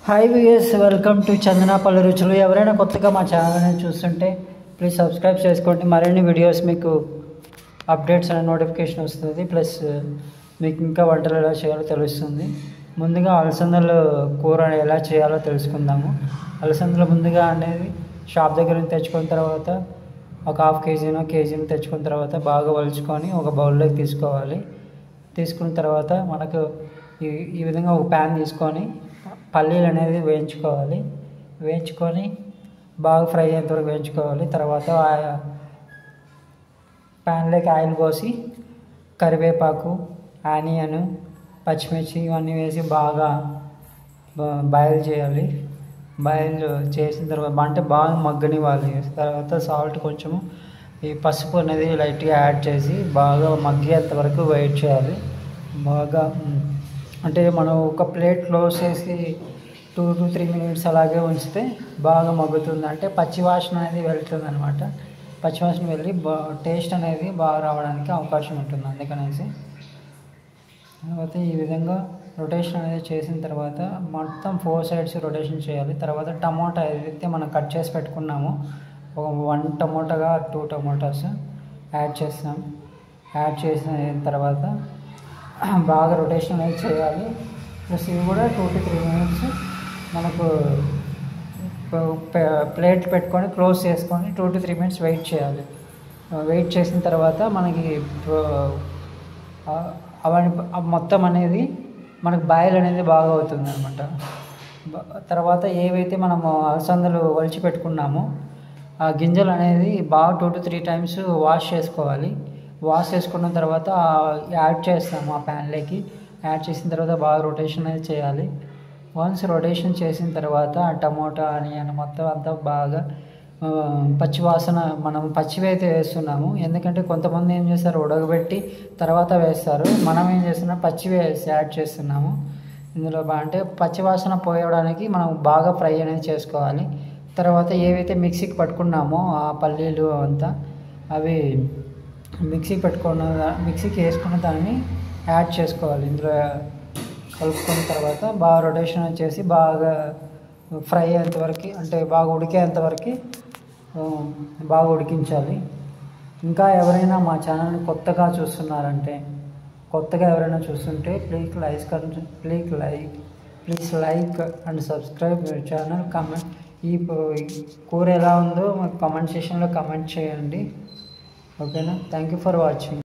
Hi VS, welcome to చందన పల్లె రుచులు. ఎవరైనా కొత్తగా మా ఛానల్ని చూస్తుంటే ప్లీజ్ సబ్స్క్రైబ్ చేసుకోండి. మరిన్ని వీడియోస్ మీకు అప్డేట్స్ అనే నోటిఫికేషన్ వస్తుంది. ప్లస్ మీకు ఇంకా వంటలు ఎలా చేయాలో తెలుస్తుంది. ముందుగా అలసందలు కూర ఎలా చేయాలో తెలుసుకుందాము. అలసందలు ముందుగా అనేది షాప్ దగ్గర నుంచి తెచ్చుకున్న తర్వాత ఒక హాఫ్ కేజీని తెచ్చుకున్న తర్వాత బాగా వలుచుకొని ఒక బౌల్లోకి తీసుకోవాలి. తీసుకున్న తర్వాత మనకు ఈ విధంగా ఒక ప్యాన్ తీసుకొని పల్లీలు అనేది వేయించుకొని బాగా ఫ్రై అయ్యేంతవరకు వేయించుకోవాలి. తర్వాత ప్యాన్లోకి ఆయిల్ పోసి కరివేపాకు, ఆనియన్, పచ్చిమిర్చి ఇవన్నీ వేసి బాగా బాయిల్ చేయాలి. బాయిల్ చేసిన తర్వాత అంటే బాగా మగ్గనివ్వాలి. తర్వాత సాల్ట్ కొంచెము ఈ పసుపు అనేది లైట్గా యాడ్ చేసి బాగా మగ్గేంత వరకు వెయిట్ చేయాలి. బాగా అంటే మనం ఒక ప్లేట్ క్లోజ్ చేసి 2 to 3 minutes అలాగే ఉంచితే బాగా మగ్గుతుంది. అంటే పచ్చివాసన అనేది వెళ్తుంది అనమాట. పచ్చివాసన వెళ్ళి టేస్ట్ అనేది బాగా రావడానికి అవకాశం ఉంటుంది. అందుకనేసి తర్వాత ఈ విధంగా రొటేషన్ అనేది చేసిన తర్వాత మొత్తం 4 sides రొటేషన్ చేయాలి. తర్వాత టమోటా ఏదైతే మనం కట్ చేసి పెట్టుకున్నామో ఒక 1 టమోటాగా 2 టమోటాస్ యాడ్ చేసిన తర్వాత బాగా రొటేషన్ అనేది చేయాలి. ప్లస్ ఇవి కూడా 2 to 3 minutes మనకు ప్లేట్ పెట్టుకొని క్లోజ్ చేసుకొని 2 to 3 minutes వెయిట్ చేయాలి. వెయిట్ చేసిన తర్వాత మనకి అవన్నీ మొత్తం అనేది మనకు బాయిల్ అనేది బాగా అవుతుంది అనమాట. తర్వాత ఏవైతే మనము అలసందలు వలిచి పెట్టుకున్నామో ఆ గింజలు అనేది బాగా 2 to 3 times వాష్ చేసుకోవాలి. వాష్ చేసుకున్న తర్వాత యాడ్ చేస్తాము ఆ ప్యాన్లోకి. యాడ్ చేసిన తర్వాత బాగా రొటేషన్ అనేది చేయాలి. వన్స్ రొటేషన్ చేసిన తర్వాత ఆ టమోటా, ఆనియన్ మొత్తం అంతా బాగా పచ్చివాసన మనం పచ్చివి అయితే వేస్తున్నాము. ఎందుకంటే కొంతమంది ఏం చేస్తారు ఉడకబెట్టి తర్వాత వేస్తారు. మనం ఏం చేస్తున్నాం పచ్చివి యాడ్ చేస్తున్నాము ఇందులో. అంటే పచ్చివాసన పోయడానికి మనం బాగా ఫ్రై అనేది చేసుకోవాలి. తర్వాత ఏవైతే మిక్సీకి పట్టుకున్నామో ఆ పల్లీలు అంతా అవి మిక్సీకి వేసుకున్న దాన్ని యాడ్ చేసుకోవాలి. ఇందులో కలుపుకున్న తర్వాత బాగా రొటేషన్ చేసి బాగా ఫ్రై అయ్యేంతవరకు అంటే బాగా ఉడికేంతవరకు బాగా ఉడికించాలి. ఇంకా ఎవరైనా మా ఛానల్ని కొత్తగా చూస్తుంటే please like and subscribe your channel. Comment ఈ కూర ఎలా ఉందో మాకు కామెంట్ సెక్షన్లో కామెంట్ చేయండి. ఓకేనా? Thank you for watching.